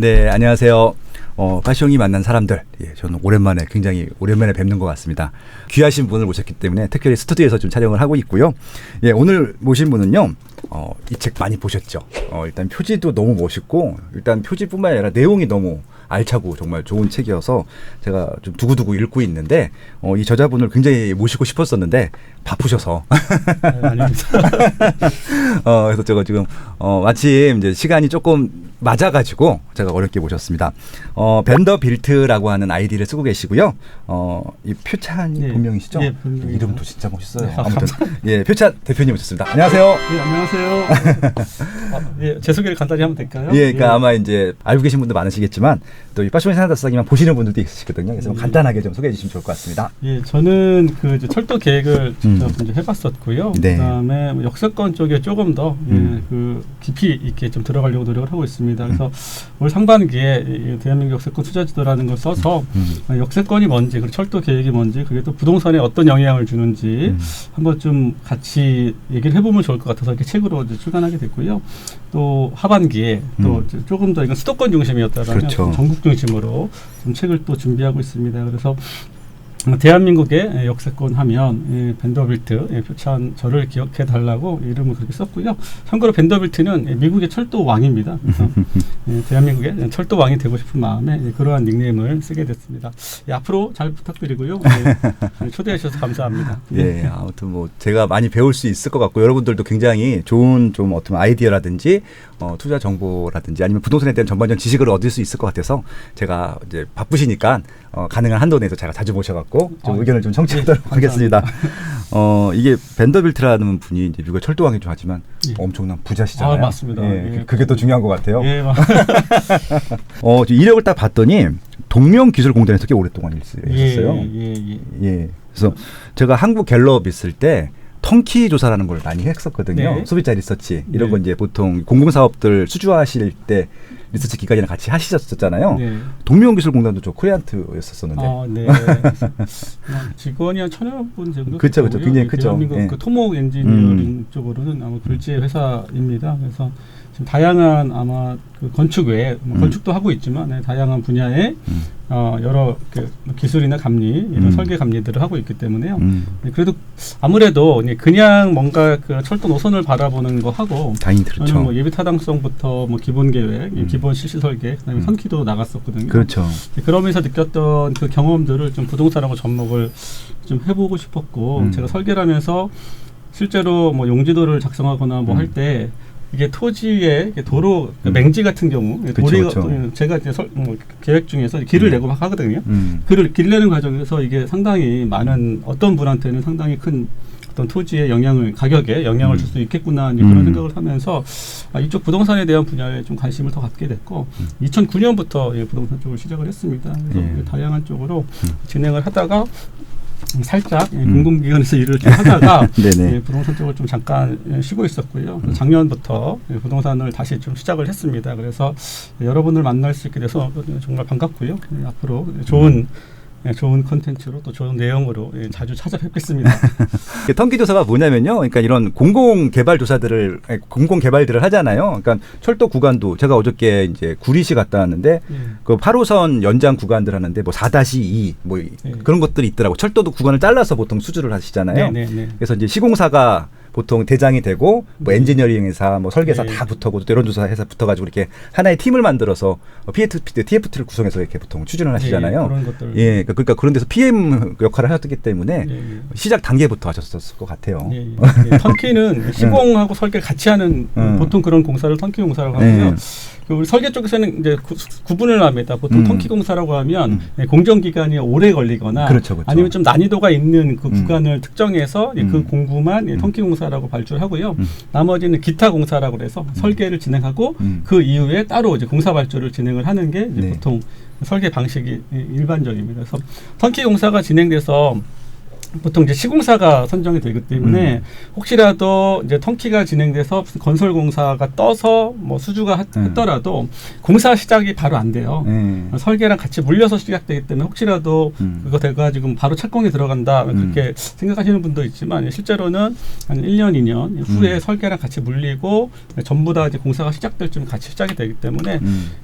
네, 안녕하세요. 파숑이 만난 사람들. 예, 저는 굉장히 오랜만에 뵙는 것 같습니다. 귀하신 분을 모셨기 때문에 특별히 스튜디오에서 좀 촬영을 하고 있고요. 예, 오늘 모신 분은요, 이 책 많이 보셨죠? 일단 표지도 너무 멋있고, 일단 표지뿐만 아니라 내용이 너무 알차고 정말 좋은 책이어서 제가 좀 두고두고 읽고 있는데, 이 저자분을 굉장히 모시고 싶었었는데, 바쁘셔서. 아닙니다. 그래서 제가 지금, 마침 이제 시간이 조금 맞아가지고 제가 어렵게 모셨습니다. 벤더빌트라고 하는 아이디를 쓰고 계시고요. 이 표찬이 본명이시죠? 예, 본명이죠. 이름도 진짜 멋있어요. 네, 아무튼 예, 표찬 대표님 오셨습니다. 안녕하세요. 예, 안녕하세요. 예, 제 소개를 간단히 하면 될까요? 예, 그러니까 아마 이제 알고 계신 분도 많으시겠지만 또 이 파숑이 사는 다스기만 보시는 분들도 있으시거든요. 그래서 간단하게 좀 소개해 주시면 좋을 것 같습니다. 예, 저는 그 이제 철도 계획을 직접 이제 해봤었고요. 네. 그다음에 뭐 역세권 쪽에 조금 더 그 깊이 있게 좀 들어가려고 노력을 하고 있습니다. 그래서 올 상반기에 대한민국 역세권 투자지도라는 걸 써서 역세권이 뭔지, 그리고 철도 계획이 뭔지, 그게 또 부동산에 어떤 영향을 주는지 한번 좀 같이 얘기를 해보면 좋을 것 같아서 이렇게 책으로 이제 출간하게 됐고요. 또 하반기에 또 조금 더 이건 수도권 중심이었다면 그렇죠. 전국 중심으로 좀 책을 또 준비하고 있습니다. 그래서 대한민국의 역세권 하면 벤더빌트 표찬 저를 기억해 달라고 이름을 그렇게 썼고요. 참고로 벤더빌트는 미국의 철도 왕입니다. 그래서 대한민국의 철도 왕이 되고 싶은 마음에 그러한 닉네임을 쓰게 됐습니다. 앞으로 잘 부탁드리고요. 초대해 주셔서 감사합니다. 예, 아무튼 뭐 제가 많이 배울 수 있을 것 같고 여러분들도 굉장히 좋은 좀 어떤 아이디어라든지 투자 정보라든지 아니면 부동산에 대한 전반적인 지식을 얻을 수 있을 것 같아서 제가 이제 바쁘시니까 가능한 한도 내에서 제가 자주 모셔갖고 좀 의견을 좀 청취하도록 하겠습니다. 이게 벤더빌트라는 분이 이제 미국의 철도왕이기도 하지만 엄청난 부자시잖아요. 맞습니다. 예, 그게 더 중요한 것 같아요. 예, 이력을 딱 봤더니 동명기술공단에서 꽤 오랫동안 있었어요. 예. 그래서 제가 한국 갤럽 있을 때 턴키 조사라는 걸 많이 했었거든요. 네. 소비자 리서치 이런 거 이제 보통 공공사업들 수주하실 때 리서치 기관이랑 같이 하시셨잖아요. 네. 동명기술공단도 저 코리안트였었는데. 네. 직원이 한 1,000여 분 정도. 그렇죠. 굉장히 크죠. 대한민국 예. 그 토목 엔지니어링 쪽으로는 아마 굴지의 회사입니다. 그래서 지금 다양한 아마 그 건축 외에 건축도 하고 있지만 다양한 분야의 여러 기술이나 감리 이런 설계 감리들을 하고 있기 때문에요. 그래도 아무래도 그냥 뭔가 그 철도 노선을 바라보는 거 하고 당연히 그렇죠. 뭐 예비 타당성부터 뭐 기본 계획, 기본 실시 설계, 그다음에 선키도 나갔었거든요. 그렇죠. 그러면서 느꼈던 그 경험들을 좀 부동산하고 접목을 좀 해보고 싶었고 제가 설계를 하면서 실제로 뭐 용지도를 작성하거나 뭐 할 때 이게 토지에 도로 맹지 같은 경우 도리가 제가 이제 계획 중에서 길을 내고 막 하거든요. 길 내는 과정에서 이게 상당히 많은 어떤 분한테는 상당히 큰 어떤 토지의 가격에 영향을 줄 수 있겠구나 그런 생각을 하면서 이쪽 부동산에 대한 분야에 좀 관심을 더 갖게 됐고 2009년부터 부동산 쪽을 시작을 했습니다. 그래서 다양한 쪽으로 진행을 하다가 살짝 공공기관에서 일을 좀 하다가 부동산 쪽을 좀 잠깐 쉬고 있었고요. 작년부터 부동산을 다시 좀 시작을 했습니다. 그래서 여러분을 만날 수 있게 돼서 정말 반갑고요. 앞으로 좋은 콘텐츠로 또 좋은 내용으로 자주 찾아뵙겠습니다. 턴키 조사가 뭐냐면요. 그러니까 이런 공공개발들을 하잖아요. 그러니까 철도 구간도 제가 어저께 이제 구리시 갔다 왔는데 그 8호선 연장 구간들 하는데 뭐 4-2 뭐 그런 것들이 있더라고. 철도도 구간을 잘라서 보통 수주를 하시잖아요. 그래서 이제 시공사가 보통 대장이 되고 뭐 엔지니어링 회사, 뭐 설계사 다 붙어고 여론조사 회사 붙어가지고 이렇게 하나의 팀을 만들어서 TFT를 구성해서 이렇게 보통 추진을 하시잖아요. 그런 것들. 예, 그러니까 그런 데서 PM 역할을 하셨기 때문에 시작 단계부터 하셨을 것 같아요. 턴키는 시공하고 설계를 같이 하는 보통 그런 공사를 턴키 공사라고 하고요. 우리 설계 쪽에서는 이제 구분을 합니다. 보통 턴키 공사라고 하면 공정기간이 오래 걸리거나 그렇죠. 아니면 좀 난이도가 있는 그 구간을 특정해서 그 공구만 턴키 공사라고 발주하고요. 나머지는 기타 공사라고 해서 설계를 진행하고 그 이후에 따로 이제 공사 발주를 진행을 하는 게 이제 보통 설계 방식이 일반적입니다. 그래서 턴키 공사가 진행돼서 보통 이제 시공사가 선정이 되기 때문에 혹시라도 이제 턴키가 진행돼서 무슨 건설 공사가 떠서 뭐 수주가 했더라도 공사 시작이 바로 안 돼요. 설계랑 같이 물려서 시작되기 때문에 혹시라도 그거 돼가지고 바로 착공이 들어간다 그렇게 생각하시는 분도 있지만 실제로는 한 1년, 2년 후에 설계랑 같이 물리고 전부 다 이제 공사가 시작될 쯤 같이 시작이 되기 때문에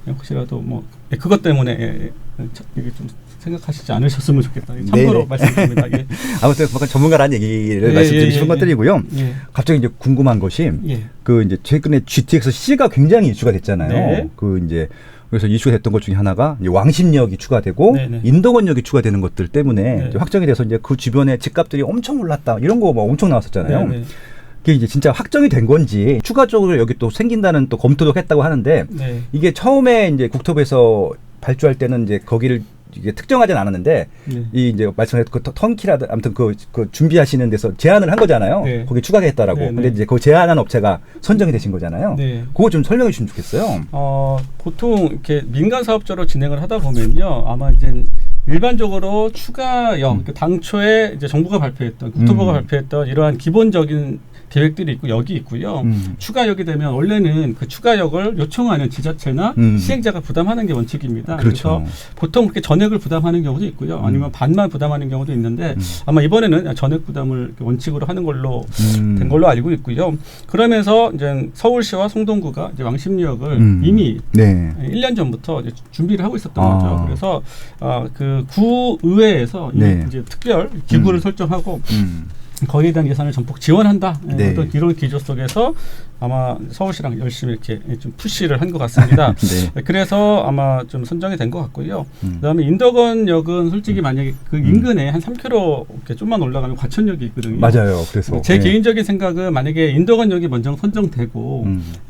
혹시라도 뭐 그것 때문에 이게 좀 생각하시지 않으셨으면 좋겠다. 참고로 말씀드립니다. 예. 아무튼 약간 전문가라는 얘기를 말씀드리고 싶은 것들이고요. 갑자기 이제 궁금한 것이 그 이제 최근에 GTX C가 굉장히 이슈가 됐잖아요. 그 이제 그래서 이슈가 됐던 것 중에 하나가 이제 왕십역이 추가되고 인덕원역이 추가되는 것들 때문에 이제 확정이 돼서 이제 그 주변에 집값들이 엄청 올랐다 이런 거 뭐 엄청 나왔었잖아요. 그게 이제 진짜 확정이 된 건지 추가적으로 여기 또 생긴다는 또 검토도 했다고 하는데 이게 처음에 이제 국토부에서 발주할 때는 이제 거기를 이게 특정하진 않았는데 이 이제 말씀하신 그 턴키라든 아무튼 그 준비하시는 데서 제안을 한 거잖아요. 거기 추가하겠다라고. 근데 이제 그 제안한 업체가 선정이 되신 거잖아요. 그거 좀 설명해 주시면 좋겠어요. 보통 이렇게 민간 사업자로 진행을 하다 보면요, 아마 이제 일반적으로 추가역 당초에 이제 정부가 발표했던 국토부가 발표했던 이러한 기본적인 계획들이 있고 역이 있고요. 추가역이 되면 원래는 그 추가역을 요청하는 지자체나 시행자가 부담하는 게 원칙입니다. 그렇죠. 그래서 보통 그렇게 전액을 부담하는 경우도 있고요. 아니면 반만 부담하는 경우도 있는데 아마 이번에는 전액 부담을 원칙으로 하는 걸로 된 걸로 알고 있고요. 그러면서 이제 서울시와 송동구가 이제 왕십리역을 이미 1년 전부터 이제 준비를 하고 있었던 거죠. 그래서 그 구의회에서 이제 특별 기구를 설정하고 거기에 대한 예산을 전폭 지원한다. 어떤 이런 기조 속에서 아마 서울시랑 열심히 이렇게 좀 푸시를 한 것 같습니다. 그래서 아마 좀 선정이 된 것 같고요. 그다음에 인덕원역은 솔직히 만약에 그 인근에 한 3km 이렇게 좀만 올라가면 과천역이 있거든요. 맞아요. 그래서 제 개인적인 생각은 만약에 인덕원역이 먼저 선정되고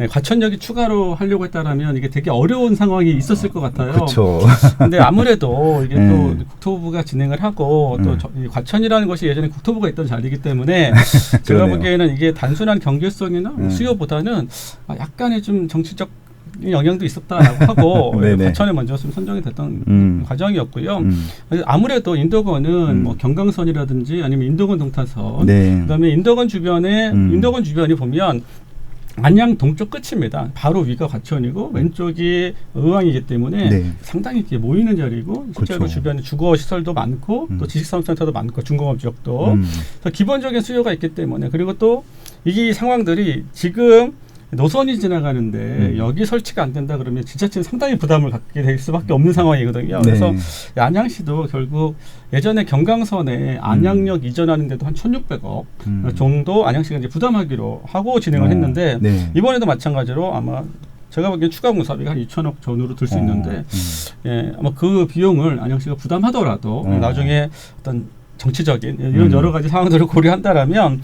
과천역이 추가로 하려고 했다라면 이게 되게 어려운 상황이 있었을 것 같아요. 그렇죠. 근데 아무래도 이게 또 국토부가 진행을 하고 또 과천이라는 것이 예전에 국토부가 있던 자리이기 때문에 제가 보기에는 이게 단순한 경제성이나 수요보다는 약간의 좀 정치적 영향도 있었다라고 하고 과천에 먼저 좀 선정이 됐던 과정이었고요. 아무래도 인덕원은 뭐 경강선이라든지 아니면 인덕원 동탄선, 그다음에 인덕원 주변에 인덕원 주변이 보면 안양 동쪽 끝입니다. 바로 위가 과천이고 왼쪽이 의왕이기 때문에 상당히 이렇게 모이는 자리고 실제로 주변에 주거 시설도 많고 또 지식산업센터도 많고 중공업 지역도 그래서 기본적인 수요가 있기 때문에 그리고 또 이 상황들이 지금 노선이 지나가는데 여기 설치가 안 된다 그러면 지자체는 상당히 부담을 갖게 될 수밖에 없는 상황이거든요. 그래서 안양시도 결국 예전에 경강선에 안양역 이전하는데도 한 1,600억 정도 안양시가 이제 부담하기로 하고 진행을 했는데 이번에도 마찬가지로 아마 제가 보기엔 추가 공사비가 한 2천억 전후로 들 수 있는데 아마 그 비용을 안양시가 부담하더라도 나중에 어떤 정치적인 이런 여러 가지 상황들을 고려한다라면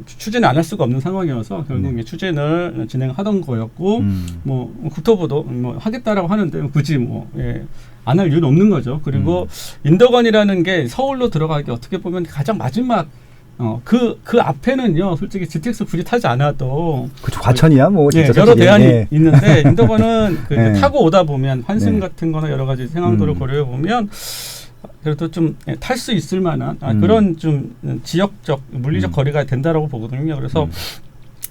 추진을 안 할 수가 없는 상황이어서 결국 추진을 진행하던 거였고 뭐 국토부도 뭐 하겠다라고 하는데 굳이 뭐 안 할 이유는 없는 거죠. 그리고 인덕원이라는 게 서울로 들어가기 어떻게 보면 가장 마지막 그 앞에는요, 솔직히 GTX 굳이 타지 않아도. 그렇죠. 과천이야, 뭐. 진짜 여러 대안이 있는데, 인덕원은 타고 오다 보면 환승 같은 거나 여러 가지 상황들을 고려해 보면, 그래도 좀 탈 수 있을 만한 그런 좀 지역적, 물리적 거리가 된다라고 보거든요. 그래서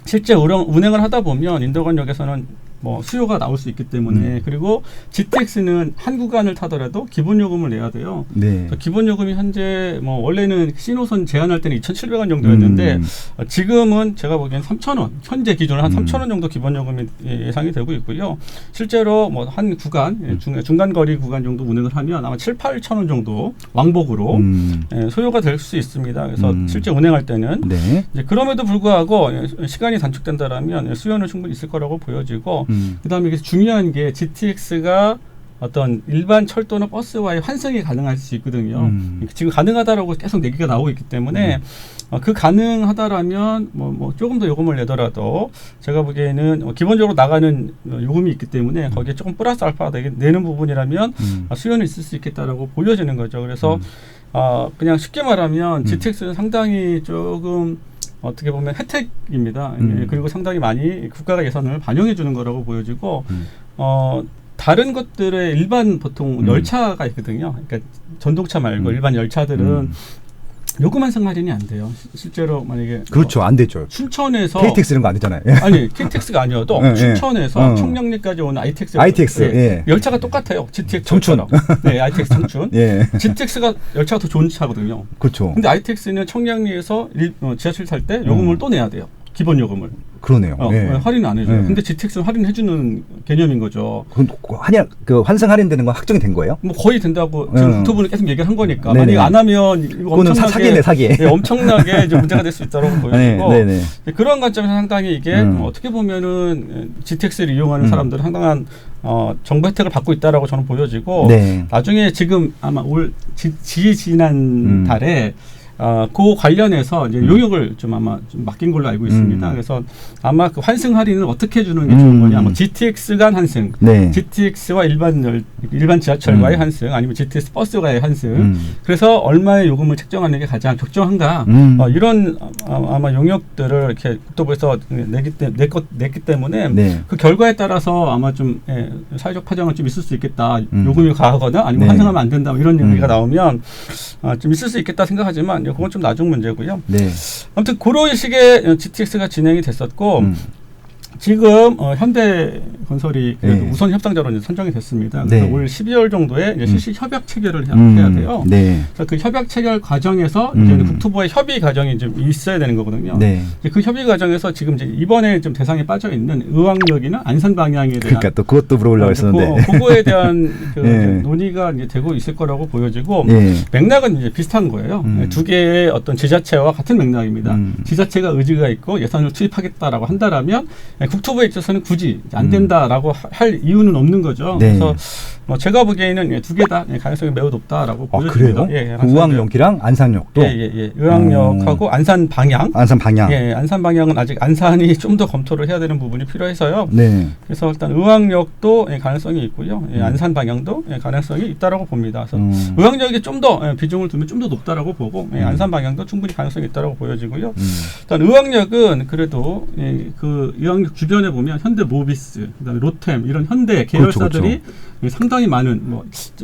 실제 운행을 하다 보면 인덕원역에서는 뭐 수요가 나올 수 있기 때문에 그리고 GTX는 한 구간을 타더라도 기본 요금을 내야 돼요. 그래서 기본 요금이 현재 뭐 원래는 신호선 제한할 때는 2,700원 정도였는데 지금은 제가 보기엔 3,000원 현재 기준으로 한 3,000원 정도 기본 요금이 예상이 되고 있고요. 실제로 뭐 한 구간 중간 거리 구간 정도 운행을 하면 아마 7,000~8,000원 정도 왕복으로 소요가 될 수 있습니다. 그래서 실제 운행할 때는 이제 그럼에도 불구하고 시간이 단축된다라면 수요는 충분히 있을 거라고 보여지고 그다음에 이게 중요한 게 GTX가 어떤 일반 철도나 버스와의 환승이 가능할 수 있거든요. 지금 가능하다라고 계속 얘기가 나오고 있기 때문에 그 가능하다라면 뭐 조금 더 요금을 내더라도 제가 보기에는 기본적으로 나가는 요금이 있기 때문에 거기에 조금 플러스 알파 내는 부분이라면 수요는 있을 수 있겠다라고 보여지는 거죠. 그래서 그냥 쉽게 말하면 GTX는 상당히 조금 어떻게 보면 혜택입니다. 그리고 상당히 많이 국가가 예산을 반영해 주는 거라고 보여지고 다른 것들의 일반 보통 열차가 있거든요. 그러니까 전동차 말고 일반 열차들은 요금 환승 할인이 안 돼요. 실제로 만약에 그렇죠. 안 되죠. 춘천에서 KTX 이런 거 안 되잖아요. 아니 KTX가 아니어도 예, 예. 춘천에서 청량리까지 오는 ITX 예. 열차가 똑같아요. GTX 청춘. 네, ITX 청춘. 예. GTX가 열차가 더 좋은 차거든요. 그렇죠. 근데 ITX는 청량리에서 지하철 탈 때 요금을 또 내야 돼요. 기본 요금을. 그러네요. 예. 할인 안 해줘요. 예. 근데 GTX는 할인해주는 개념인 거죠. 그 환승 할인되는 건 확정이 된 거예요? 뭐 거의 된다고 지금 국토부는 계속 얘기를 한 거니까. 네네. 만약 안 하면 이거 그거는 사기네, 사기. 네, 엄청나게 이제 문제가 될 수 있다고 보여지고 네네. 그런 관점에서 상당히 이게 어떻게 보면은 GTX를 이용하는 사람들은 상당한 정부 혜택을 받고 있다라고 저는 보여지고 네. 나중에 지금 아마 올 지난 달에 그 관련해서 이제 용역을 좀 아마 좀 맡긴 걸로 알고 있습니다. 그래서 아마 그 환승 할인을 어떻게 해주는 게 좋은 거냐, 뭐 GTX 간 환승, 네. GTX와 일반 지하철과의 환승, 아니면 GTX 버스와의 환승. 그래서 얼마의 요금을 책정하는 게 가장 적정한가, 이런 아마 용역들을 이렇게 국토부에서 냈기 때문에 네. 그 결과에 따라서 아마 좀 사회적 파장은 좀 있을 수 있겠다. 요금이 가하거나 아니면 네. 환승하면 안 된다, 이런 얘기가 나오면 좀 있을 수 있겠다 생각하지만. 그건 좀 나중 문제고요. 네. 아무튼 그런 식의 GTX가 진행이 됐었고 지금 현대건설이 그래도 네. 우선 협상자로 이제 선정이 됐습니다. 그래서 네. 올 12월 정도에 이제 실시 협약 체결을 해야 돼요. 네. 그래서 그 협약 체결 과정에서 이제 국토부의 협의 과정이 좀 있어야 되는 거거든요. 네. 이제 그 협의 과정에서 지금 이제 이번에 좀 대상에 빠져 있는 의왕역이나 안산 방향에 대한 그러니까 또 그것도 물어보려고 했었는데. 그거에 대한 그 네. 논의가 이제 되고 있을 거라고 보여지고 네. 맥락은 이제 비슷한 거예요. 두 개의 어떤 지자체와 같은 맥락입니다. 지자체가 의지가 있고 예산을 투입하겠다라고 한다라면 국토부에 있어서는 굳이 안 된다라고 할 이유는 없는 거죠. 네. 그래서 제가 보기에는 두 개 다 가능성이 매우 높다라고 보여집니다. 그래요? 의왕역이랑 안산역도? 예. 의왕역하고 안산 방향. 안산 방향. 예, 안산 방향은 아직 안산이 좀 더 검토를 해야 되는 부분이 필요해서요. 네. 그래서 일단 의왕역도 가능성이 있고요. 안산 방향도 가능성이 있다라고 봅니다. 그래서 의왕역이 좀 더 비중을 두면 좀 더 높다라고 보고 안산 방향도 충분히 가능성이 있다라고 보여지고요. 일단 의왕역은 그래도 그 의왕역 주변에 보면 현대모비스, 그다음에 로템 이런 현대 계열사들이 그렇죠. 상당히 많은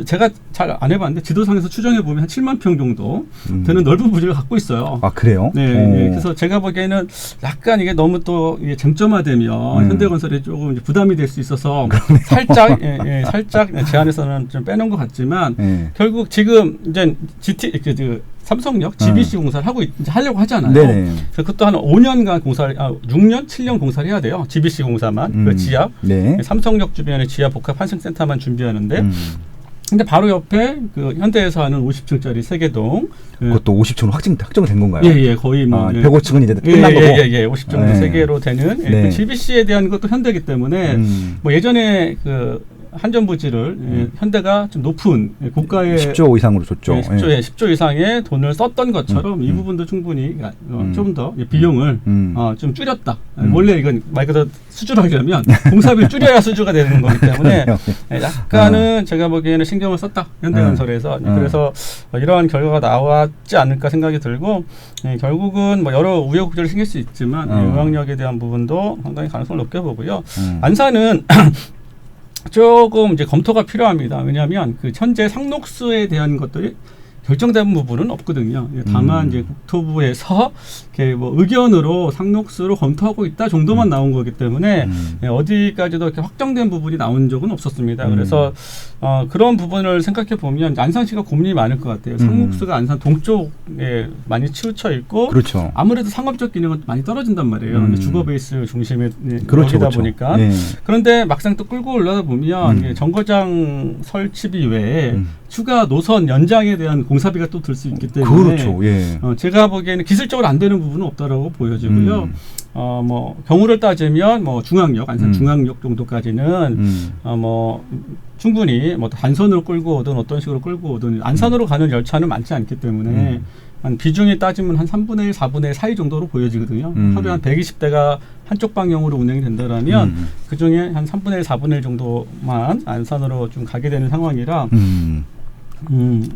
제가 잘 안 해봤는데 지도상에서 추정해 보면 한 7만 평 정도 되는 넓은 부지를 갖고 있어요. 아 그래요? 네. 그래서 제가 보기에는 약간 이게 너무 또 쟁점화되면 현대건설에 조금 이제 부담이 될 수 있어서 살짝 제안에서는 좀 빼놓은 것 같지만 결국 지금 이제 삼성역 GBC 공사를 하려고 하잖아요. 네네. 그래서 그것도 한 5년간 6년, 7년 공사를 해야 돼요. GBC 공사만 그 지하. 네. 삼성역 주변에 지하 복합 환승센터만 준비하는데. 근데 바로 옆에 그 현대에서 하는 50층짜리 세계동. 그것도 50층으로 확정된 건가요? 예, 거의 뭐 105층은 이제 끝난 거고. 50층도 세계로 되는 그 GBC에 대한 것도 현대이기 때문에 뭐 예전에 그 한전부지를 현대가 좀 높은 고가의 10조 이상으로 줬죠. 10조 이상의 돈을 썼던 것처럼 이 부분도 충분히 좀 더 비용을 좀 줄였다. 원래 이건 말 그대로 수주를 하려면 공사비를 줄여야 수주가 되는 거기 때문에 약간은 제가 보기에는 신경을 썼다. 현대건설에서. 그래서 이러한 결과가 나왔지 않을까 생각이 들고 결국은 뭐 여러 우여곡절이 생길 수 있지만 의왕역에 대한 부분도 상당히 가능성을 높게 보고요. 안산은 조금 이제 검토가 필요합니다. 왜냐하면 그 현재 상록수에 대한 것들이 결정된 부분은 없거든요. 다만 이제 국토부에서 이렇게 뭐 의견으로 상록수로 검토하고 있다 정도만 나온 거기 때문에 어디까지도 이렇게 확정된 부분이 나온 적은 없었습니다. 그래서 그런 부분을 생각해 보면 안산시가 고민이 많을 것 같아요. 상록수가 안산 동쪽에 많이 치우쳐 있고, 그렇죠. 아무래도 상업적 기능은 많이 떨어진단 말이에요. 주거 베이스 중심의 그렇죠, 여기다 그렇죠. 보니까. 그런데 막상 또 끌고 올라다 보면 정거장 설치비 외에 추가 노선 연장에 대한 공사비가 또 들 수 있기 때문에 그렇죠. 예. 제가 보기에는 기술적으로 안 되는 부분은 없다라고 보여지고요. 뭐 경우를 따지면 뭐 중앙역, 안산 중앙역 정도까지는 뭐 충분히 뭐 단선으로 끌고 오든 어떤 식으로 끌고 오든 안산으로 가는 열차는 많지 않기 때문에 한 비중이 따지면 한 3분의 1, 4분의 1 사이 정도로 보여지거든요. 하루에 한 120대가 한쪽 방향으로 운행이 된다라면 그중에 한 3분의 1, 4분의 1 정도만 안산으로 좀 가게 되는 상황이라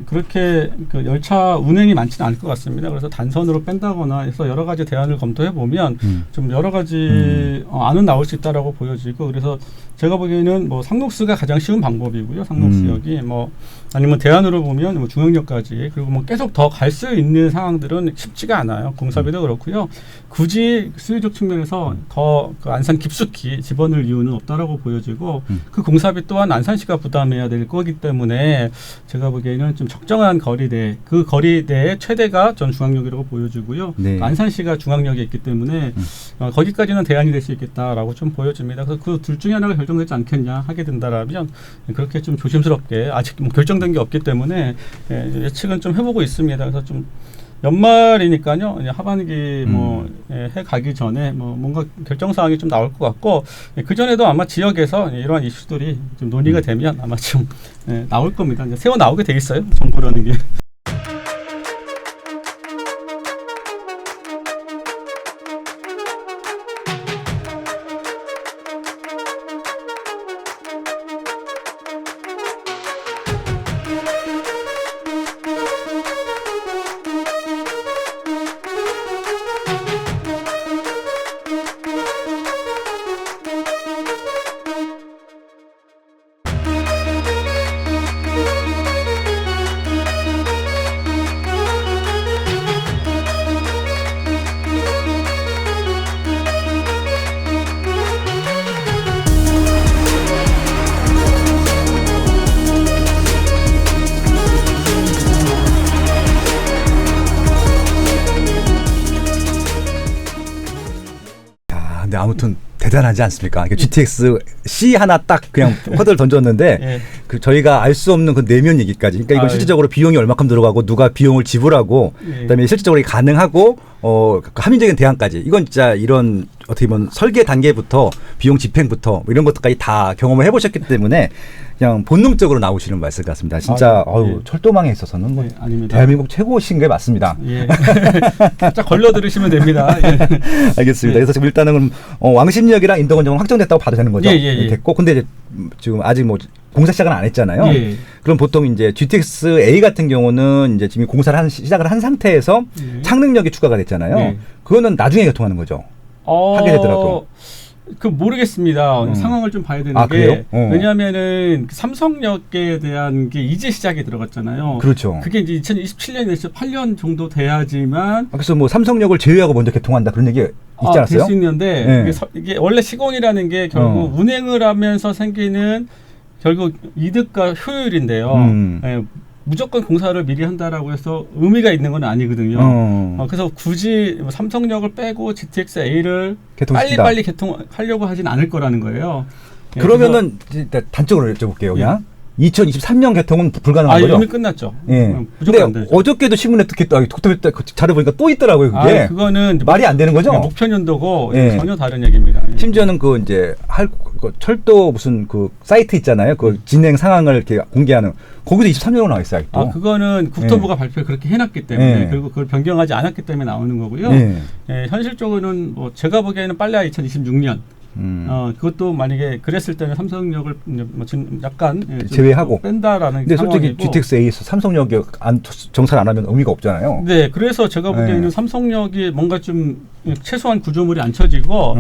그렇게 그 열차 운행이 많지는 않을 것 같습니다. 그래서 단선으로 뺀다거나 해서 여러 가지 대안을 검토해 보면 좀 여러 가지 안은 나올 수 있다라고 보여지고, 그래서 제가 보기에는 뭐 상록수가 가장 쉬운 방법이고요. 상록수역이 뭐 아니면 대안으로 보면 뭐 중앙역까지 그리고 뭐 계속 더 갈 수 있는 상황들은 쉽지가 않아요. 공사비도 그렇고요. 굳이 수요적 측면에서 더 그 안산 깊숙이 집어넣을 이유는 없다라고 보여지고 그 공사비 또한 안산시가 부담해야 될 거기 때문에 제가 보기에는 좀 적정한 거리대 그 거리대의 최대가 전 중앙역이라고 보여지고요. 네. 안산시가 중앙역에 있기 때문에 거기까지는 대안이 될 수 있겠다라고 좀 보여집니다. 그래서 그 둘 중에 하나가 결정되지 않겠냐 하게 된다라면 그렇게 좀 조심스럽게 아직 뭐 결정된 게 없기 때문에 예측은 좀 해보고 있습니다. 그래서 좀 연말이니까요. 이제 하반기 해 가기 전에 뭔가 결정 사항이 좀 나올 것 같고 그 전에도 아마 지역에서 이러한 이슈들이 좀 논의가 되면 아마 좀 나올 겁니다. 이제 새어 나오게 돼 있어요. 정보라는 게. 근데 아무튼 대단하지 않습니까? GTX C 하나 딱 그냥 허들 던졌는데 예. 그 저희가 알 수 없는 그 내면 얘기까지. 그러니까 이건 실질적으로 비용이 얼마큼 들어가고 누가 비용을 지불하고 그다음에 실질적으로 이게 가능하고 그 합리적인 대안까지. 이건 진짜 이런 어떻게 보면 설계 단계부터 비용 집행부터 뭐 이런 것들까지 다 경험을 해보셨기 때문에 그냥 본능적으로 나오시는 말씀 같습니다. 진짜 철도망에 있어서는 뭐 아닙니다. 대한민국 최고신 게 맞습니다. 예. 살짝 걸러 들으시면 됩니다. 예. 알겠습니다. 그래서 지금 일단은 왕십리역이랑 인덕원정은 확정됐다고 봐도 되는 거죠? 예. 됐고, 근데 이제 지금 아직 뭐 공사 시작은 안 했잖아요. 예. 그럼 보통 이제 GTX A 같은 경우는 이제 지금 공사를 시작을 한 상태에서 창능력이 추가가 됐잖아요. 예. 그거는 나중에 개통하는 거죠. 하게 되더라도. 그 모르겠습니다. 상황을 좀 봐야 되는 게 그래요? 왜냐하면은 삼성역에 대한 게 이제 시작이 들어갔잖아요. 그렇죠. 그게 이제 2027년에서 8년 정도 돼야지만 그래서 뭐 삼성역을 제외하고 먼저 개통한다 그런 얘기 있지 않았어요? 될 수 있는데 네. 이게 원래 시공이라는 게 결국 운행을 하면서 생기는 결국 이득과 효율인데요. 예, 무조건 공사를 미리 한다라고 해서 의미가 있는 건 아니거든요. 그래서 굳이 삼성역을 빼고 GTX A를 빨리 개통하려고 하진 않을 거라는 거예요. 예, 그러면은 일단 단적으로 여쭤볼게요. 그냥 2023년 개통은 불가능한 거죠? 이미 끝났죠. 예. 무조건 안 근데 되죠. 어저께도 신문에 자료 보니까 또 있더라고요. 그게 그거는 말이 안 되는 거죠? 목표 연도고 예. 전혀 다른 얘기입니다. 심지어는 그 이제 그 철도 무슨 그 사이트 있잖아요. 그 진행 상황을 이렇게 공개하는 거기도 23년으로 나와 있어요. 아직도. 그거는 국토부가 발표를 그렇게 해놨기 때문에 그리고 그걸 변경하지 않았기 때문에 나오는 거고요. 현실적으로는 뭐 제가 보기에는 빨라야 2026년. 그것도 만약에 그랬을 때는 삼성역을 약간 제외하고 뺀다라는 근데 상황이고. 솔직히 GTX A에서 삼성역이 정산 안 하면 의미가 없잖아요. 네, 그래서 제가 보기에는 삼성역이 뭔가 좀 최소한 구조물이 안 쳐지고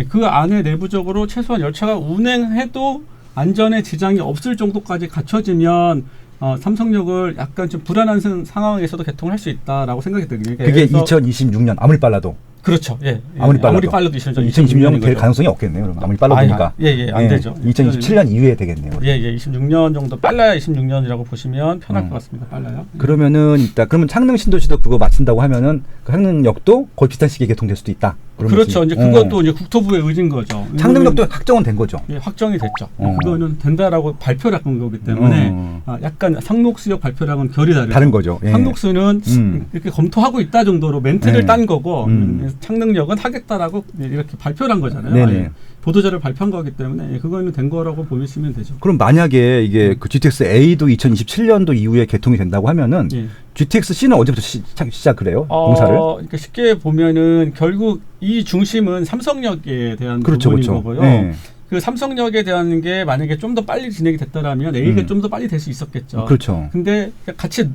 그 안에 내부적으로 최소한 열차가 운행해도 안전에 지장이 없을 정도까지 갖춰지면 삼성역을 약간 좀 불안한 상황에서도 개통을 할 수 있다라고 생각이 들거든요. 그게 2026년 아무리 빨라도. 그렇죠. 예. 아무리 빨라도 2026년 될 가능성이 없겠네요. 그럼 아무리 빨라도니까. 안 되죠. 2027년 이후에 되겠네요. 예, 26년 정도 빨라야 26년이라고 보시면 편할 것 같습니다. 빨라요. 그러면은 그러면 창릉 신도시도 그거 맞춘다고 하면은 그 창릉역도 거의 비슷한 시기에 개통될 수도 있다. 그렇죠. 이제 그것도 이제 국토부의 의지인 거죠. 창릉역도 확정은 된 거죠. 예, 확정이 됐죠. 그거는 된다라고 발표를 한 거기 때문에 약간 상록수역 발표랑은 결이 다른 거죠. 예. 상록수는 이렇게 검토하고 있다 정도로 멘트를 딴 거고 창릉역은 하겠다라고 이렇게 발표를 한 거잖아요. 보도자를 발표한 거기 때문에 그거는 된 거라고 보시면 되죠. 그럼 만약에 이게 그 GTX A도 2027년도 이후에 개통이 된다고 하면은 GTX C는 언제부터 시작을 해요? 공사를? 그러니까 쉽게 보면은 결국 이 중심은 삼성역에 대한 부분인 거고요. 그 삼성역에 대한 게 만약에 좀 더 빨리 진행이 됐다라면 A가 좀 더 빨리 될 수 있었겠죠. 그렇죠. 근데 같이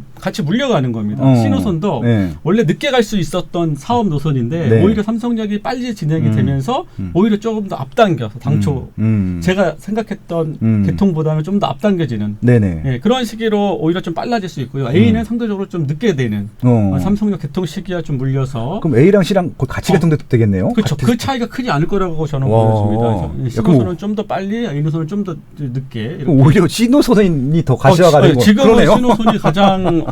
물려가는 겁니다. 어. 신호선도 네. 원래 늦게 갈 수 있었던 사업 노선인데 네. 오히려 삼성역이 빨리 진행이 되면서 오히려 조금 더 앞당겨서 당초 제가 생각했던 개통보다는 좀 더 앞당겨지는 네네. 예, 그런 시기로 오히려 좀 빨라질 수 있고요. A는 상대적으로 좀 늦게 되는 삼성역 개통 시기와 좀 물려서 그럼 A랑 C랑 거의 같이 개통되겠네요. 그렇죠. 그 차이가 크지 않을 거라고 저는 보여집니다. 신호선은 좀 더 빨리, A 노선은 좀 더 늦게. 이렇게. 오히려 신호선이 더 가시화가지고 지금은 그러네요. 신호선이 가장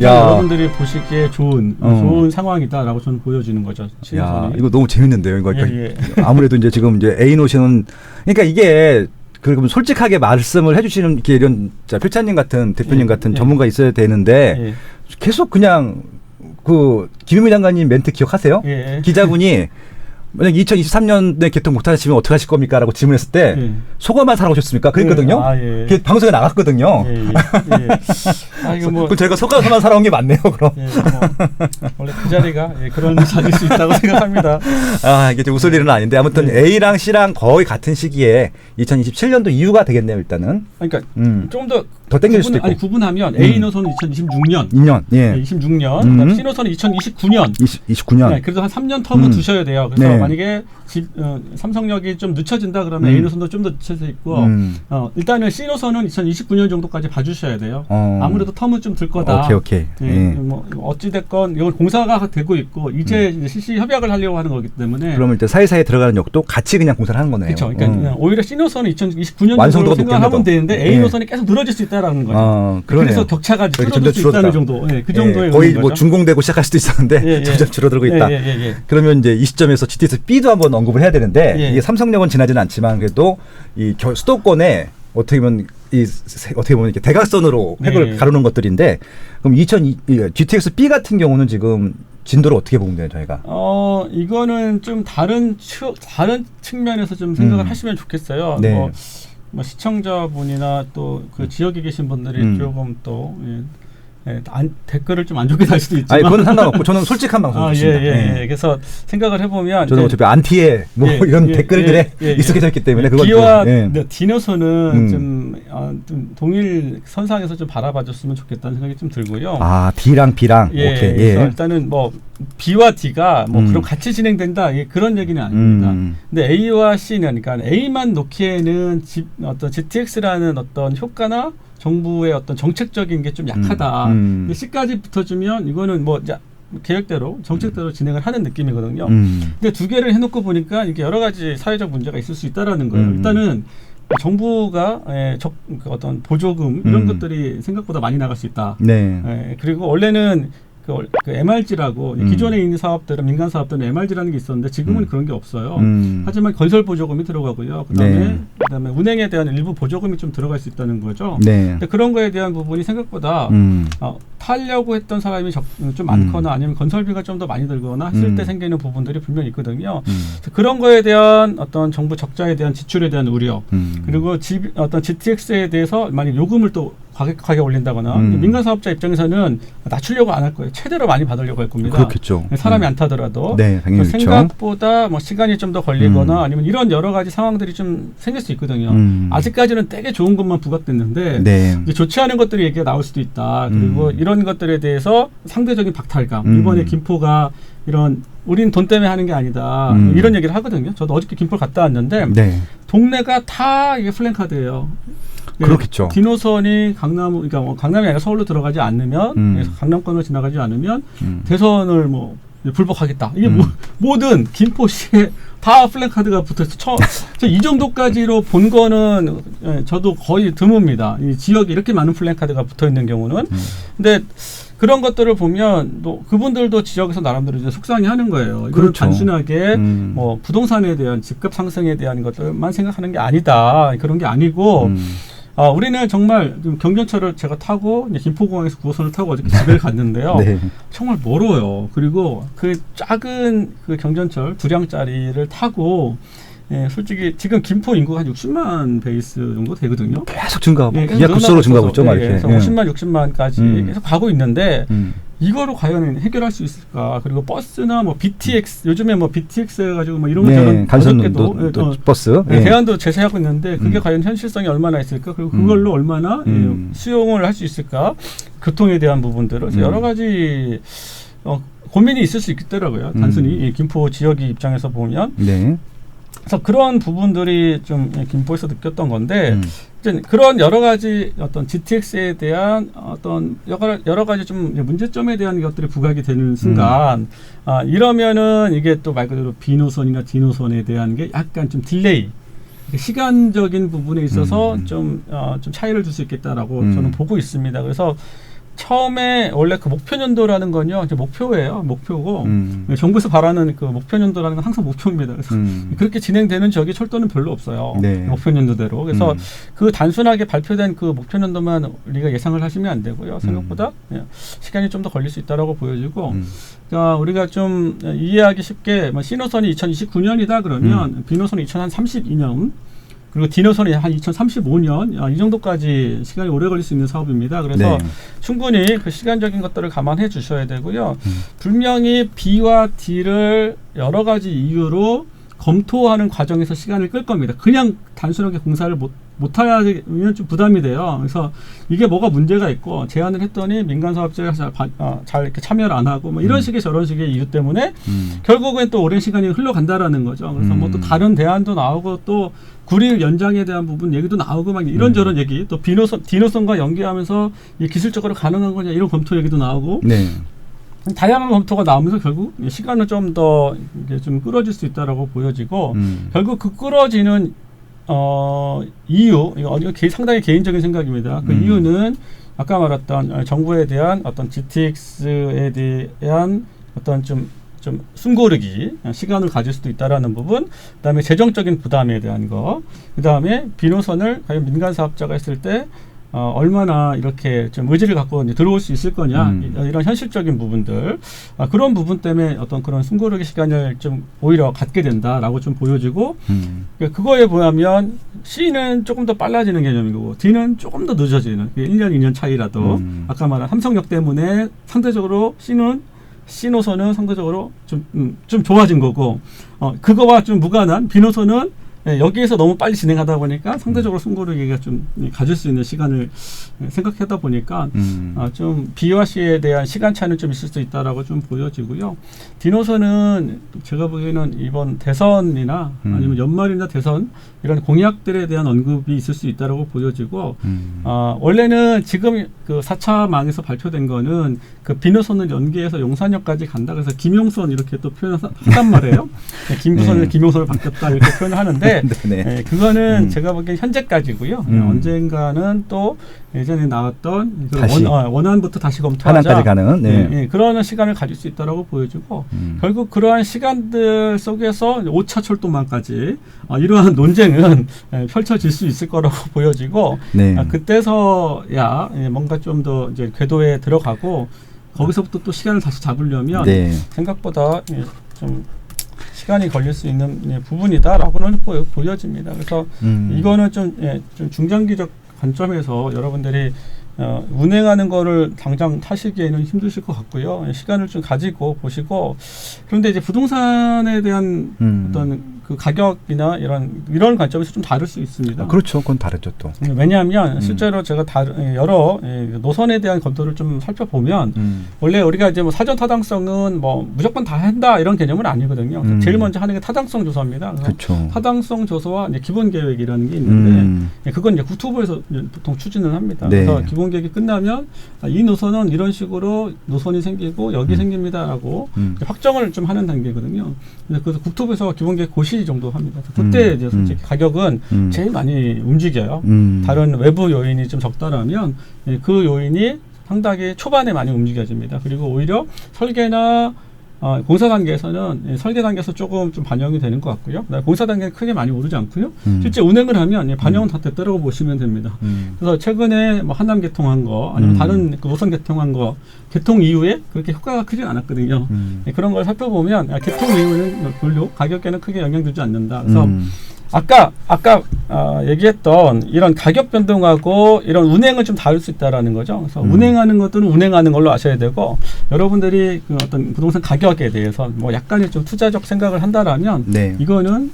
여러분들이 보시기에 좋은 상황이다라고 저는 보여지는 거죠. 신호선이. 야, 이거 너무 재밌는데요. 이거 예. 아무래도 이제 지금 이제 A 노선은 그러니까 이게 그럼 솔직하게 말씀을 해주시는 이렇게 이런 필찬님 같은 대표님 같은 전문가 있어야 되는데 계속 그냥 그 김현미 장관님 멘트 기억하세요? 기자분이 만약 2023년에 개통 못하시면 어떻게 하실 겁니까? 라고 질문했을 때 소감만 사러 오셨습니까? 그랬거든요. 그게 방송에 나갔거든요. 그럼 저희가 소감만 사러 온 게 맞네요. 그럼. 원래 그 자리가 그런 자리일 수 있다고 생각합니다. 이게 좀 웃을 일은 아닌데 아무튼 A랑 C랑 거의 같은 시기에 2027년도 이후가 되겠네요. 일단은. 그러니까 좀 더 땡길 수도 있고. 구분하면 A 노선은 2026년. 2년. 예. 26년. 그다음에 C 노선은 2029년. 29년. 네, 그래도 한 3년 텀은 두셔야 돼요. 그래서 만약에 삼성역이 좀 늦춰진다 그러면 A 노선도 좀 더 늦춰져 있고 일단은 C 노선은 2029년 정도까지 봐주셔야 돼요. 아무래도 텀은 좀 들 거다. 오케이. 뭐 어찌 됐건 이건 공사가 되고 있고 이제 실시 협약을 하려고 하는 거기 때문에. 그러면 일단 사이사이에 들어가는 역도 같이 그냥 공사를 하는 거네요. 그렇죠. 그러니까 오히려 C 노선은 2029년 정도 생각하면 되는데 A 노선이 계속 늘어질 수 있다라는 거죠. 그래서 격차가 줄어들 수 있다는 정도. 그 정도의 거의 뭐 중공되고 시작할 수도 있었는데 점점 줄어들고 있다. 그러면 이제 이 시점에서 GTX B도 한번 언급을 해야 되는데 이게 삼성역은 지나지는 않지만 그래도 이 수도권에 어떻게 보면 이렇게 대각선으로 획을 가르는 것들인데 그럼 GTX B 같은 경우는 지금 진도를 어떻게 보면 돼요, 저희가? 이거는 좀 다른 측면에서 좀 생각을 하시면 좋겠어요. 뭐 시청자분이나 또 그 지역에 계신 분들이 조금 또 댓글을 좀 안 좋게 달 수도 있지만 그건 상관없고 저는 솔직한 방송입니다. 그래서 생각을 해보면 저는 어차피 안티에 뭐 이런 댓글들에 익숙해져 있기 때문에 B와 D 노선은 좀 동일 선상에서 좀 바라봐줬으면 좋겠다는 생각이 좀 들고요. D랑 B랑 오케이. 그래서 일단은 뭐 B와 D가 뭐 그럼 같이 진행된다 그런 얘기는 아닙니다. 근데 A와 C는 그러니까 A만 놓기에는 어떤 GTX라는 어떤 효과나 정부의 어떤 정책적인 게 좀 약하다. 근데 C까지 붙어주면 이거는 뭐 계획대로 정책대로 진행을 하는 느낌이거든요. 근데 두 개를 해놓고 보니까 이게 여러 가지 사회적 문제가 있을 수 있다라는 거예요. 일단은 정부가 어떤 보조금 이런 것들이 생각보다 많이 나갈 수 있다. 그리고 원래는 그 MRG라고 기존에 있는 사업들은 민간 사업들은 MRG라는 게 있었는데 지금은 그런 게 없어요. 하지만 건설 보조금이 들어가고요. 그다음에 운행에 대한 일부 보조금이 좀 들어갈 수 있다는 거죠. 근데 그런 거에 대한 부분이 생각보다 타려고 했던 사람이 좀 많거나 아니면 건설비가 좀 더 많이 들거나 했을 때 생기는 부분들이 분명히 있거든요. 그런 거에 대한 어떤 정부 적자에 대한 지출에 대한 우려 그리고 어떤 GTX에 대해서 만약 요금을 또 과격하게 올린다거나 민간 사업자 입장에서는 낮추려고 안 할 거예요. 최대로 많이 받으려고 할 겁니다. 그렇겠죠. 사람이 안 타더라도 당연히 생각보다 뭐 시간이 좀 더 걸리거나 아니면 이런 여러 가지 상황들이 좀 생길 수 있거든요. 아직까지는 되게 좋은 것만 부각됐는데 이제 좋지 않은 것들이 얘기가 나올 수도 있다. 그리고 이런 것들에 대해서 상대적인 박탈감. 이번에 김포가 이런 우린 돈 때문에 하는 게 아니다. 이런 얘기를 하거든요. 저도 어저께 김포를 갔다 왔는데 동네가 다 이게 플랜카드예요. 그렇겠죠. 디노선이 그러니까 강남이 아니라 서울로 들어가지 않으면 강남권을 지나가지 않으면 대선을 뭐 불복하겠다. 이게 모든 김포시에 다 플랜카드가 붙어있어. 이 정도까지로 본 거는 저도 거의 드뭅니다. 이 지역에 이렇게 많은 플랜카드가 붙어 있는 경우는. 근데 그런 것들을 보면 또 그분들도 지역에서 나름대로 이제 속상해하는 거예요. 이걸 단순하게 뭐 부동산에 대한 집값 상승에 대한 것들만 생각하는 게 아니다. 그런 게 아니고. 우리는 정말 경전철을 제가 타고 이제 김포공항에서 9호선을 타고 어저께 집에 갔는데요. 정말 멀어요. 그리고 그 작은 그 경전철 2량짜리를 타고 솔직히 지금 김포 인구가 한 60만 베이스 정도 되거든요. 계속 증가하고 약속으로 증가하고 있죠. 그래서 50만, 60만까지 계속 가고 있는데 이거로 과연 해결할 수 있을까? 그리고 버스나 뭐 BTX 요즘에 뭐 BTX 해가지고 뭐 이런 거 네, 저런 간선도 버스. 네, 예. 대안도 제시하고 있는데 그게 과연 현실성이 얼마나 있을까? 그리고 그걸로 얼마나 수용을 할 수 있을까? 교통에 대한 부분들을 그래서 여러 가지 고민이 있을 수 있더라고요. 단순히 이 김포 지역의 입장에서 보면. 네. 그래서 그런 부분들이 좀 김포에서 느꼈던 건데 이제 그런 여러 가지 어떤 GTX에 대한 어떤 여러 가지 좀 문제점에 대한 것들이 부각이 되는 순간 이러면은 이게 또 말 그대로 B 노선이나 D 노선에 대한 게 약간 좀 딜레이 시간적인 부분에 있어서 좀 차이를 줄 수 있겠다라고 저는 보고 있습니다. 그래서 처음에 원래 그 목표년도라는 건요, 이제 목표예요. 목표고 정부에서 바라는 그 목표년도라는 건 항상 목표입니다. 그래서 그렇게 진행되는 지역이 철도는 별로 없어요. 네. 목표년도대로. 그래서 그 단순하게 발표된 그 목표년도만 우리가 예상을 하시면 안 되고요. 생각보다 시간이 좀 더 걸릴 수 있다라고 보여지고, 그러니까 우리가 좀 이해하기 쉽게 뭐 C노선이 2029년이다 그러면 B노선이 2032년. 그리고 D노선이 한 2035년 이 정도까지 시간이 오래 걸릴 수 있는 사업입니다. 그래서 네. 충분히 그 시간적인 것들을 감안해 주셔야 되고요. 분명히 B와 D를 여러 가지 이유로 검토하는 과정에서 시간을 끌 겁니다. 그냥 단순하게 공사를 못하면 좀 부담이 돼요. 그래서 이게 뭐가 문제가 있고 제안을 했더니 민간 사업자가 잘 이렇게 참여를 안 하고 뭐 이런 식의 저런 식의 이유 때문에 결국엔 또 오랜 시간이 흘러간다라는 거죠. 그래서 뭐 또 다른 대안도 나오고 또 구릴 연장에 대한 부분 얘기도 나오고 막 이런저런 얘기 또 D노선과 연계하면서 이 기술적으로 가능한 거냐 이런 검토 얘기도 나오고 네. 다양한 검토가 나오면서 결국 시간을 좀 더 좀 끌어질 수 있다라고 보여지고 결국 그 끌어지는 이유 이거 상당히 개인적인 생각입니다. 그 이유는 아까 말했던 정부에 대한 어떤 GTX에 대한 어떤 좀 숨고르기 시간을 가질 수도 있다라는 부분, 그다음에 재정적인 부담에 대한 거, 그다음에 비노선을 과연 민간 사업자가 했을 때 얼마나 이렇게 좀 의지를 갖고 이제 들어올 수 있을 거냐 이런 현실적인 부분들 그런 부분 때문에 어떤 그런 숨고르기 시간을 좀 오히려 갖게 된다라고 좀 보여지고 그거에 보면 C는 조금 더 빨라지는 개념이고 D는 조금 더 늦어지는 1년 2년 차이라도 아까 말한 삼성역 때문에 상대적으로 C노선은 상대적으로 좀 좋아진 거고 그거와 좀 무관한 B노선은 여기에서 너무 빨리 진행하다 보니까 상대적으로 숨고르기가 좀 가질 수 있는 시간을 생각하다 보니까 좀 B와 C에 대한 시간차는 좀 있을 수 있다라고 좀 보여지고요. D노선은 제가 보기에는 이번 대선이나 아니면 연말이나 대선 이런 공약들에 대한 언급이 있을 수 있다라고 보여지고 원래는 지금 그 4차 망에서 발표된 거는 그 B노선을 연계해서 용산역까지 간다. 그래서 김용선 이렇게 또 표현한단 말이에요. 김부선을 김용선을 바뀌었다 이렇게 표현을 하는데 그거는 제가 보기엔 현재까지고요. 언젠가는 또 예전에 나왔던 원안부터 다시 검토하자. 하나까지 가는 그런 시간을 가질 수 있다라고 보여지고 결국 그러한 시간들 속에서 5차 철도망까지 이러한 논쟁은 펼쳐질 수 있을 거라고 보여지고 그때서야 뭔가 좀 더 이제 궤도에 들어가고 거기서부터 또 시간을 다시 잡으려면 생각보다 좀 시간이 걸릴 수 있는 부분이다라고는 보여집니다. 그래서 이거는 좀 중장기적 관점에서 여러분들이 운행하는 거를 당장 타시기에는 힘드실 것 같고요. 시간을 좀 가지고 보시고 그런데 이제 부동산에 대한 어떤 그 가격이나 이런 관점에서 좀 다를 수 있습니다. 그렇죠. 그건 다르죠 또. 왜냐하면 실제로 제가 여러 노선에 대한 검토를 좀 살펴보면 원래 우리가 이제 뭐 사전 타당성은 뭐 무조건 다 한다 이런 개념은 아니거든요. 제일 먼저 하는 게 타당성 조사입니다. 그렇죠. 타당성 조사와 이제 기본 계획이라는 게 있는데 그건 이제 국토부에서 보통 추진을 합니다. 그래서 기본 계획이 끝나면 이 노선은 이런 식으로 노선이 생기고 여기 생깁니다라고 확정을 좀 하는 단계거든요. 그래서 국토부에서 기본 계획 고시 정도 합니다. 그때 이제 솔직히 가격은 제일 많이 움직여요. 다른 외부 요인이 좀 적다라면 그 요인이 상당히 초반에 많이 움직여집니다. 그리고 오히려 설계나 공사 단계에서는 설계 단계에서 조금 좀 반영이 되는 것 같고요. 공사 단계는 크게 많이 오르지 않고요. 실제 운행을 하면 반영은 다 됐다고 보시면 됩니다. 그래서 최근에 뭐 한남 개통한 거 아니면 다른 그 노선 개통한 거 개통 이후에 그렇게 효과가 크진 않았거든요. 그런 걸 살펴보면 개통 이후는 별로 가격에는 크게 영향 주지 않는다. 그래서 아까 얘기했던 이런 가격 변동하고 이런 운행을 좀 다룰 수 있다라는 거죠. 그래서 운행하는 것들은 운행하는 걸로 아셔야 되고 여러분들이 그 어떤 부동산 가격에 대해서 뭐 약간의 좀 투자적 생각을 한다라면 네. 이거는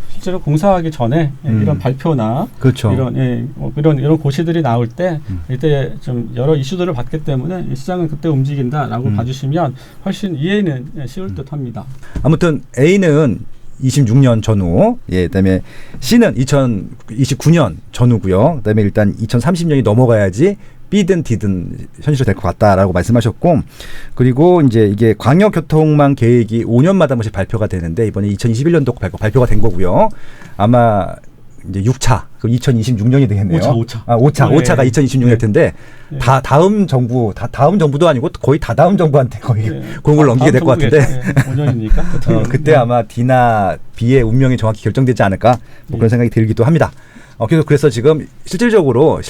실제로 공사하기 전에 이런 발표나 그렇죠. 이런 고시들이 나올 때 이때 좀 여러 이슈들을 봤기 때문에 시장은 그때 움직인다라고 봐주시면 훨씬 이해는 쉬울 듯합니다. 아무튼 A는 26년 전후, 그다음에 C는 2029년 전후고요. 그다음에 일단 2030년이 넘어가야지 B든 D든 현실화 될 것 같다라고 말씀하셨고, 그리고 이제 이게 광역교통망 계획이 5년마다 한 번씩 발표가 되는데 이번에 2021년도 발표가 된 거고요. 아마 이제 6차, 그럼 2026년이 되겠네요. 5차. 5차가 2026년일 텐데 다음 정부도 아니고 거의 다다음 정부한테 거의 공을 넘기게 될 것 같은데 5년이니까 그때 아마 D나 B의 운명이 정확히 결정되지 않을까 뭐 그런 생각이 들기도 합니다. 그래서 지금 실질적으로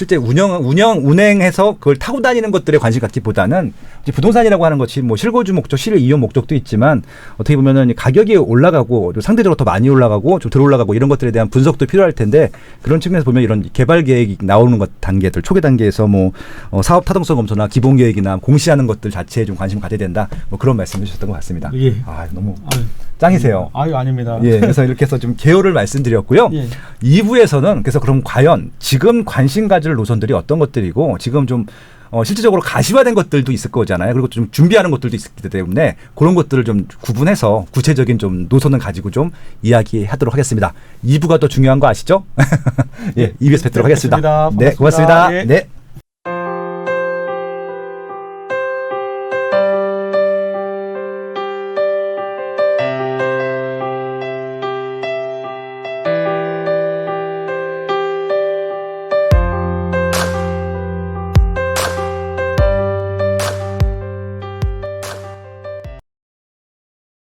운행해서 그걸 타고 다니는 것들에 관심 갖기보다는 이제 부동산이라고 하는 것이 뭐 실거주 목적, 실 이용 목적도 있지만 어떻게 보면은 가격이 올라가고 상대적으로 더 많이 올라가고 좀 덜 올라가고 이런 것들에 대한 분석도 필요할 텐데 그런 측면에서 보면 이런 개발 계획이 나오는 것 단계들 초기 단계에서 뭐 사업 타당성 검토나 기본 계획이나 공시하는 것들 자체에 좀 관심을 가져야 된다. 뭐 그런 말씀을 주셨던 것 같습니다. 예. 너무 짱이세요. 아닙니다. 그래서 이렇게 해서 좀 개요를 말씀드렸고요. 2부에서는 그래서 그럼 과연 지금 관심 가질 노선들이 어떤 것들이고 지금 좀 실질적으로 가시화된 것들도 있을 거잖아요. 그리고 좀 준비하는 것들도 있기 때문에 그런 것들을 좀 구분해서 구체적인 좀 노선을 가지고 좀 이야기하도록 하겠습니다. 2부가 더 중요한 거 아시죠? 2부에서 뵙도록 하겠습니다. 고맙습니다. 네, 고맙습니다. 예. 네.